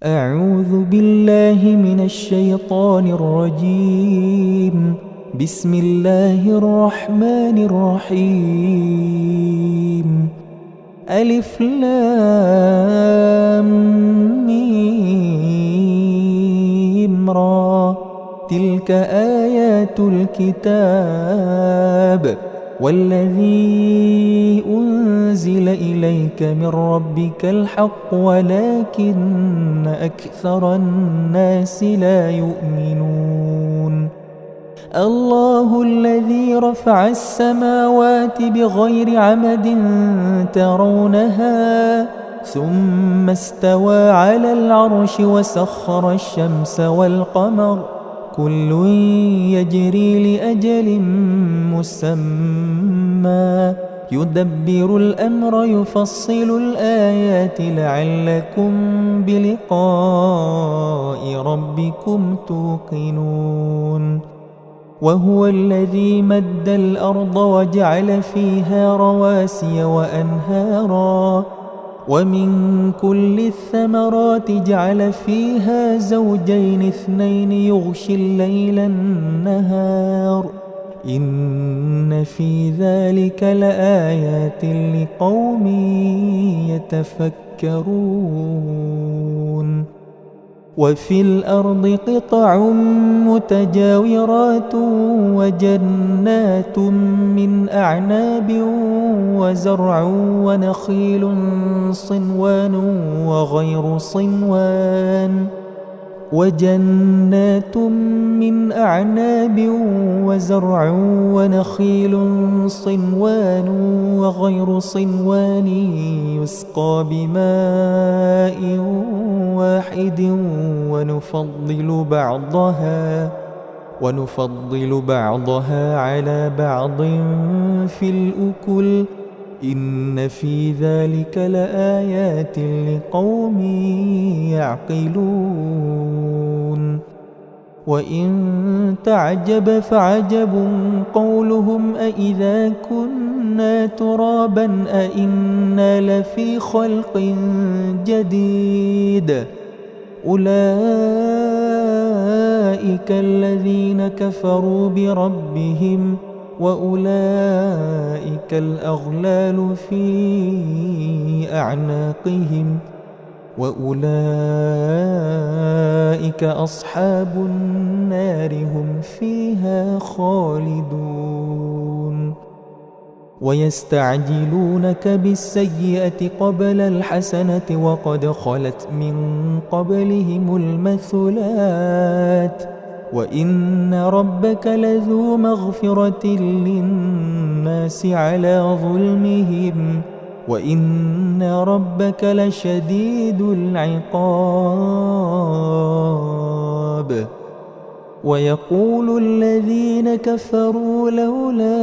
أعوذ بالله من الشيطان الرجيم. بسم الله الرحمن الرحيم. ألف لام ميم را. تلك آيات الكتاب والذي أنزل إليك من ربك الحق ولكن أكثر الناس لا يؤمنون. الله الذي رفع السماوات بغير عمد ترونها ثم استوى على العرش وسخر الشمس والقمر كل يجري لأجل مسمى يدبر الأمر يفصل الآيات لعلكم بلقاء ربكم توقنون. وهو الذي مد الأرض وجعل فيها رواسي وأنهارا ومن كل الثمرات جعل فيها زوجين اثنين يغشي الليل النهار إن في ذلك لآيات لقوم يتفكرون. وفي الأرض قطع متجاورات وجنات من أعناب وزرع ونخيل صنوان وغير صنوان وجنات من أعناب وزرع ونخيل صنوان وغير صنوان يسقى بماء واحد ونفضل بعضها على بعض في الأكل إن في ذلك لآيات لقوم يعقلون. وإن تعجب فعجب قولهم أإذا كنا ترابا أإنا لفي خلق جديد أولئك الذين كفروا بربهم وأولئك الأغلال في أعناقهم وأولئك أصحاب النار هم فيها خالدون. ويستعجلونك بالسيئة قبل الحسنة وقد خلت من قبلهم المثلات وإن ربك لذو مغفرة للناس على ظلمهم وإن ربك لشديد العقاب. ويقول الذين كفروا لولا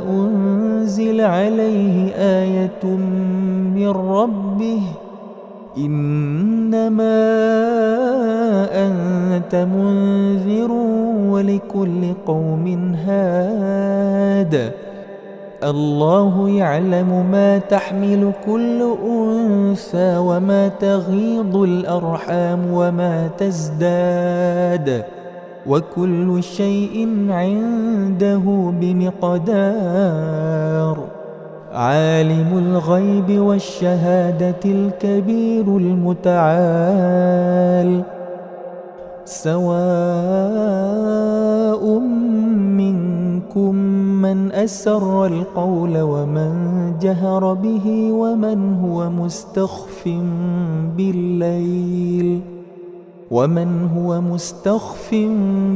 أنزل عليه آية من ربه إنما أنت منذر ولكل قوم هاد الله يعلم ما تحمل كل أنثى وما تغيض الأرحام وما تزداد وكل شيء عنده بمقدار. عالم الغيب والشهادة الكبير المتعال. سواء منكم من أسر القول ومن جهر به ومن هو مستخف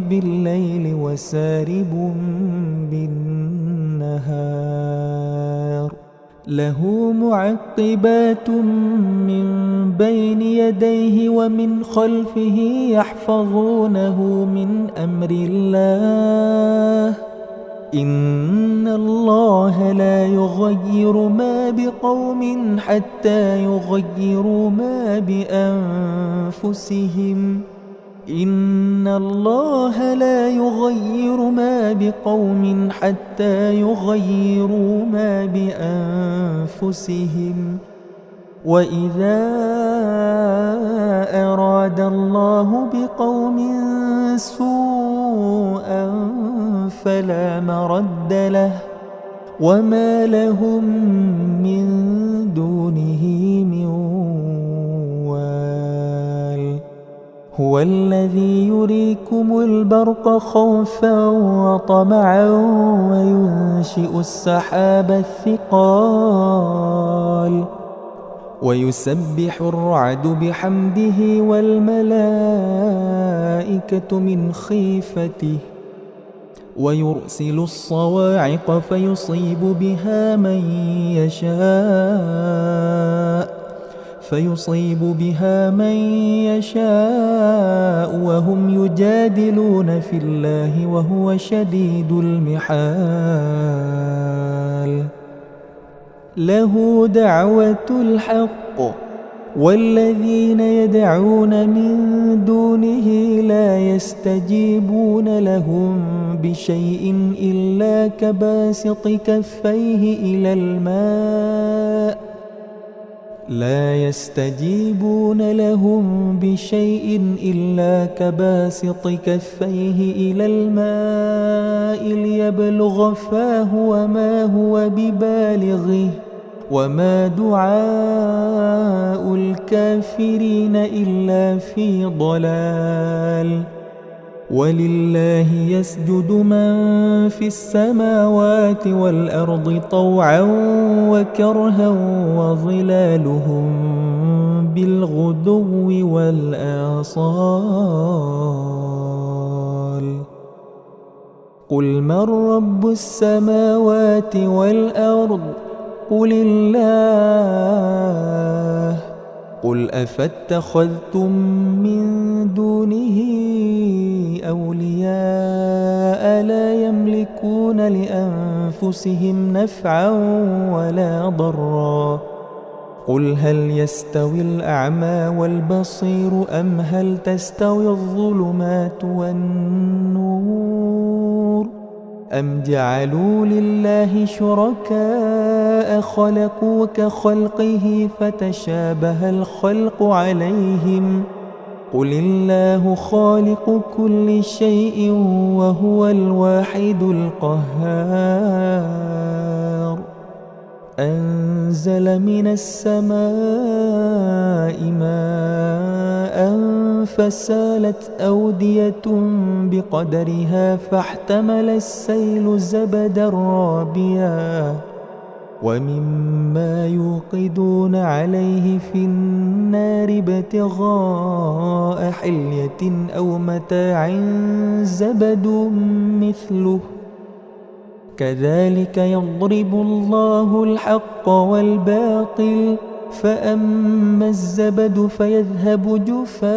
بالليل وسارب بالنهار. له معقبات من بين يديه ومن خلفه يحفظونه من أمر الله إن الله لا يغير ما بقوم حتى يغيروا ما بأنفسهم إن الله لا يغير ما بقوم حتى يغيروا ما بأنفسهم وإذا أراد الله بقوم سوءا فلا مرد له وما لهم من دونه من وال هو الذي يريكم البرق خوفا وطمعا وينشئ السحاب الثقال ويسبح الرعد بحمده والملائكة من خيفته ويرسل الصواعق فيصيب بها من يشاء وهم يجادلون في الله وهو شديد المحال له دعوة الحق والذين يدعون من دونه لا يستجيبون لهم بشيء إلا كباسط كفيه إلى الماء ليبلغ فاه وما هو ببالغه وما دعاء الكافرين إلا في ضلال ولله يسجد من في السماوات والأرض طوعا وكرها وظلالهم بالغدو والآصال قل من رب السماوات والأرض قل الله قل أفاتخذتم من دونه أولياء لا يملكون لأنفسهم نفعا ولا ضرا قل هل يستوي الأعمى والبصير أم هل تستوي الظلمات والنور أم جعلوا لله شركاء خلقوا كخلقه فتشابه الخلق عليهم قل الله خالق كل شيء وهو الواحد القهار أنزل من السماء ماء فسالت أودية بقدرها فاحتمل السيل زبدا رابيا ومما يوقدون عليه في النار ابتغاء حلية أو متاع زبد مثله كذلك يضرب الله الحق والباطل فأما الزبد فيذهب جفاء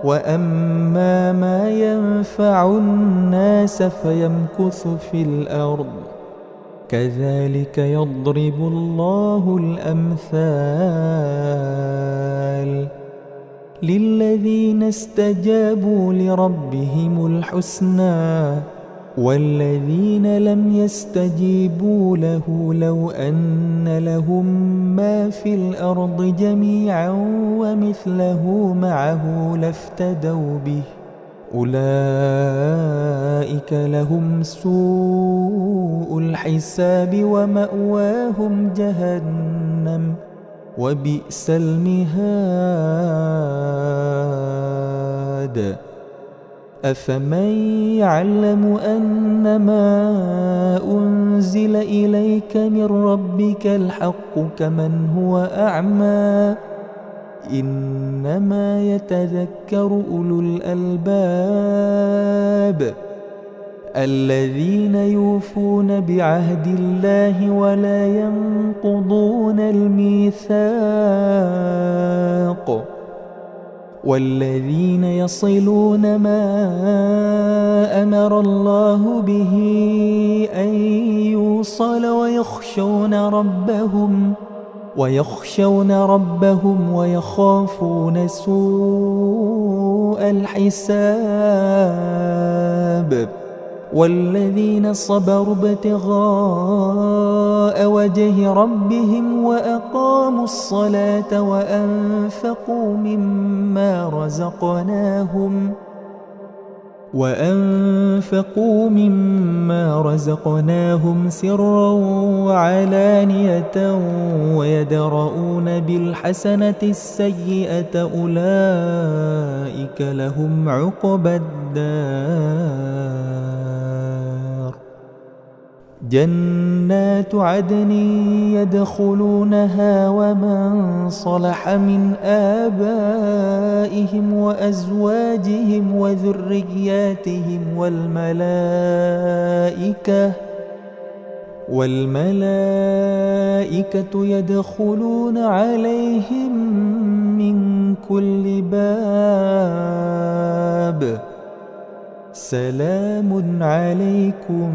وأما ما ينفع الناس فيمكث في الأرض كذلك يضرب الله الأمثال للذين استجابوا لربهم الحسنى والذين لم يستجيبوا له لو أن لهم ما في الأرض جميعا ومثله معه لافتدوا به أولئك لهم سوء الحساب ومأواهم جهنم وبئس المهاد أفمن يعلم أنما أنزل إليك من ربك الحق كمن هو أعمى إنما يتذكر أولو الألباب الذين يوفون بعهد الله ولا ينقضون الميثاق والذين يصلون ما أمر الله به أن يوصل ويخشون ربهم ويخافون سوء الحساب والذين صبروا ابتغاء وجه ربهم وأقاموا الصلاة وأنفقوا مما رزقناهم سرا وعلانية ويدرؤون بالحسنة السيئة أولئك لهم عقبى الدار. جنات عدن يدخلونها ومن صلح من آبائهم وأزواجهم وذرياتهم والملائكة يدخلون عليهم من كل باب سلام عليكم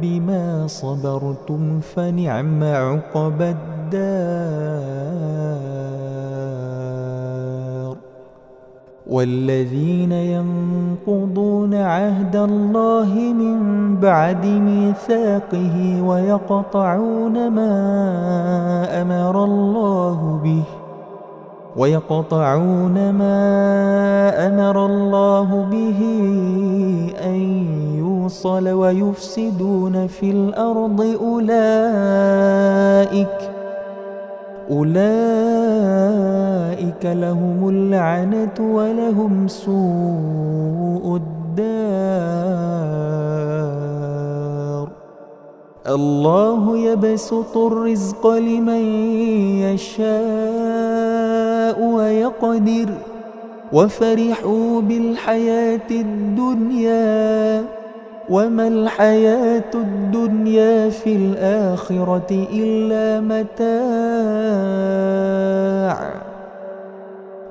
بما صبرتم فنعم عقبى الدار. والذين ينقضون عهد الله من بعد ميثاقه ويقطعون ما أمر الله به أن يوصل ويفسدون في الأرض أولئك لهم اللعنة ولهم سوء الدار. الله يبسط الرزق لمن يشاء ويقدر وفرحوا بالحياة الدنيا وما الحياة الدنيا في الآخرة إلا متاع.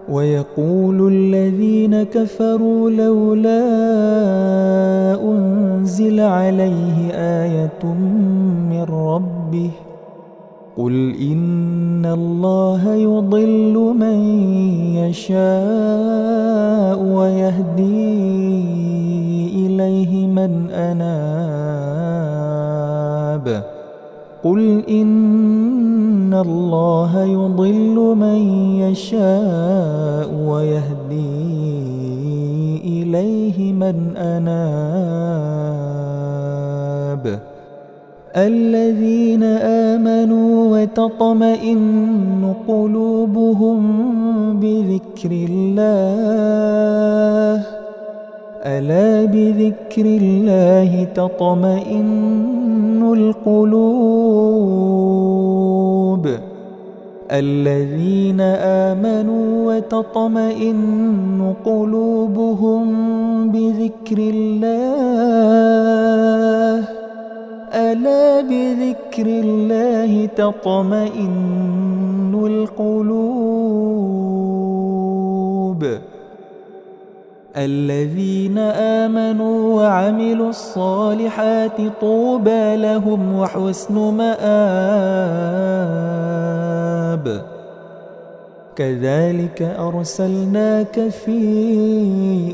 ويقول الذين كفروا لولا أنزل عليه آية من ربه قل إن الله يضل من يشاء ويهدي إليه من أناب. قل إن الله يضل من يشاء ويهدي إليه من أناب. الذين آمنوا وتطمئن قلوبهم بذكر الله ألا بذكر الله تطمئن القلوب. الذين آمنوا وتطمئن قلوبهم بذكر الله ألا بذكر الله تطمئن القلوب. الذين آمنوا وعملوا الصالحات طوبى لهم وحسن مآب. كذلك أرسلناك في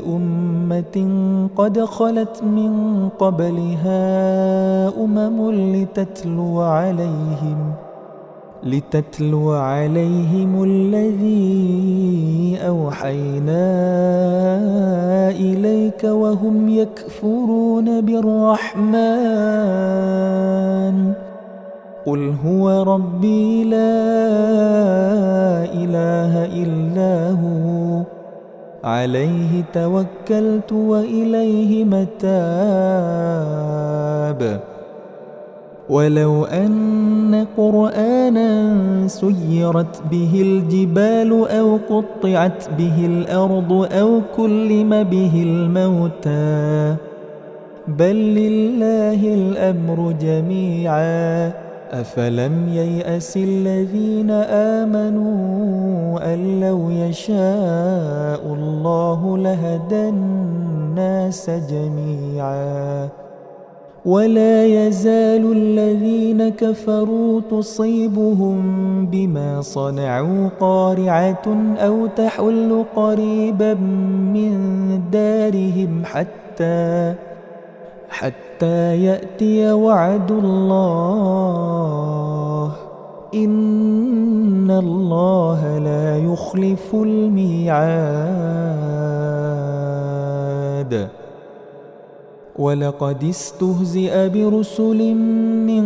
أمة قد خلت من قبلها لتتلو عليهم الذي أوحينا إليك وهم يكفرون بالرحمن. قل هو ربي لا إله إلا هو عليه توكلت وإليه متاب. ولو أن قرآنا سيرت به الجبال أو قطعت به الأرض أو كلم به الموتى بل لله الأمر جميعا أفلم ييأس الذين آمنوا أن لو يشاء الله لهدى الناس جميعا. ولا يزال الذين كفروا تصيبهم بما صنعوا قارعة أو تحل قريبا من دارهم حتى يأتي وعد الله يخلف الميعاد ولقد استهزئ برسل من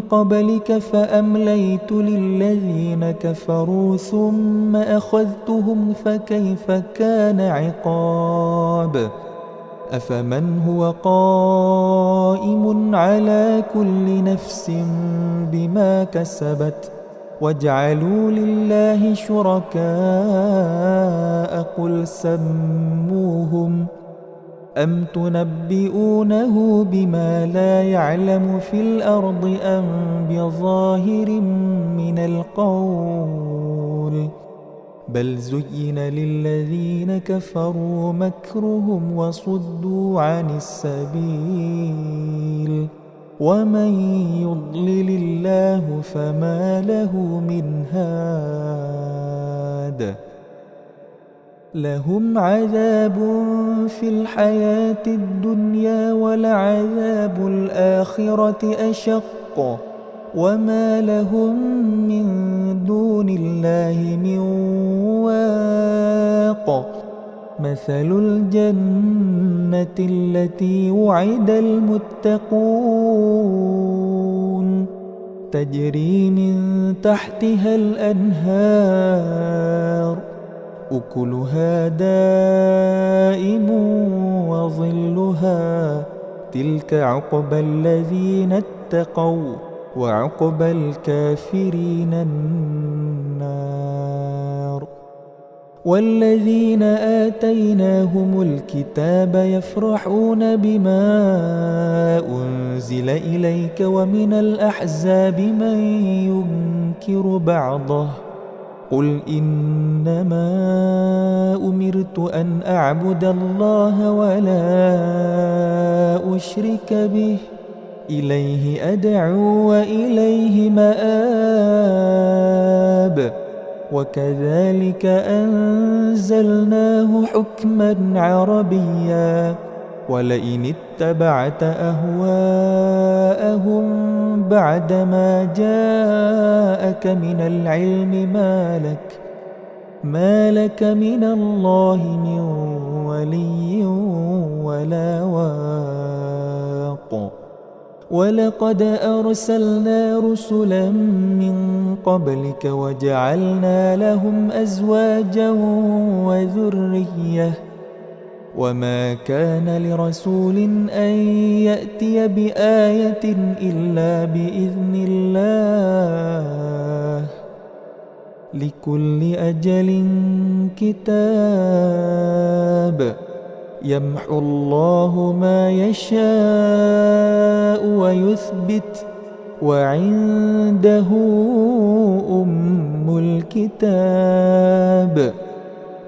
قبلك فأمليت للذين كفروا ثم أخذتهم فكيف كان عقاب أفمن هو قائم على كل نفس بما كسبت وجعلوا لله شركاء قل سموهم أم تنبئونه بما لا يعلم في الأرض أم بظاهر من القول بل زين للذين كفروا مكرهم وصدوا عن السبيل ومن يضلل الله فما له من هاد لهم عذاب في الحياة الدنيا ولعذاب الآخرة أشق وما لهم من دون الله من واق مثل الجنة التي وعد المتقون تجري من تحتها الأنهار أكلها دائم وظلها تلك عقبى الذين اتقوا وعقبى الكافرين النار والذين آتيناهم الكتاب يفرحون بما أنزل إليك ومن الأحزاب من ينكر بعضه قل إنما أمرت أن أعبد الله ولا أشرك به إليه أدعو وإليه مآب وكذلك أنزلناه حكما عربيا ولئن اتبعت أهواءهم بعدما جاءك من العلم ما لك من الله من ولي ولا واق ولقد أرسلنا رسلا من قبلك وجعلنا لهم أزواجا وذرية وما كان لرسول أن يأتي بآية إلا بإذن الله لكل أجل كتاب يمحو الله ما يشاء ويثبت وعنده أم الكتاب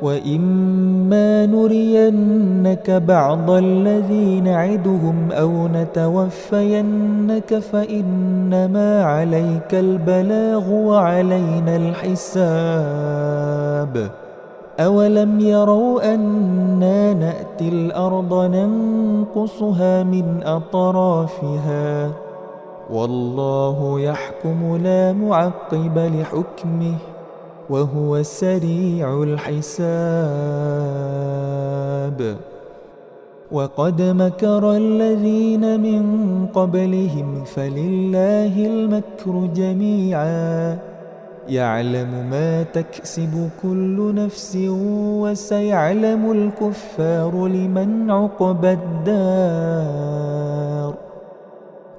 وإما نرينك بعض الذي نعدهم أو نتوفينك فإنما عليك البلاغ وعلينا الحساب أولم يروا أنا نأتي الأرض ننقصها من أطرافها والله يحكم لا معقب لحكمه وهو سريع الحساب وقد مكر الذين من قبلهم فلله المكر جميعا يعلم ما تكسب كل نفس وسيعلم الكفار لمن عقبى الدار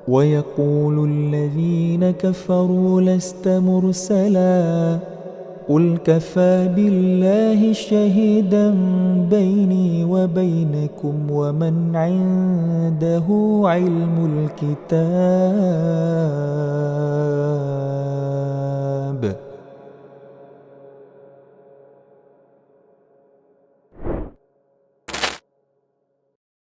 ويقول الذين كفروا لست مرسلا قل كفى بالله شهيدا بيني وبينكم ومن عنده علم الكتاب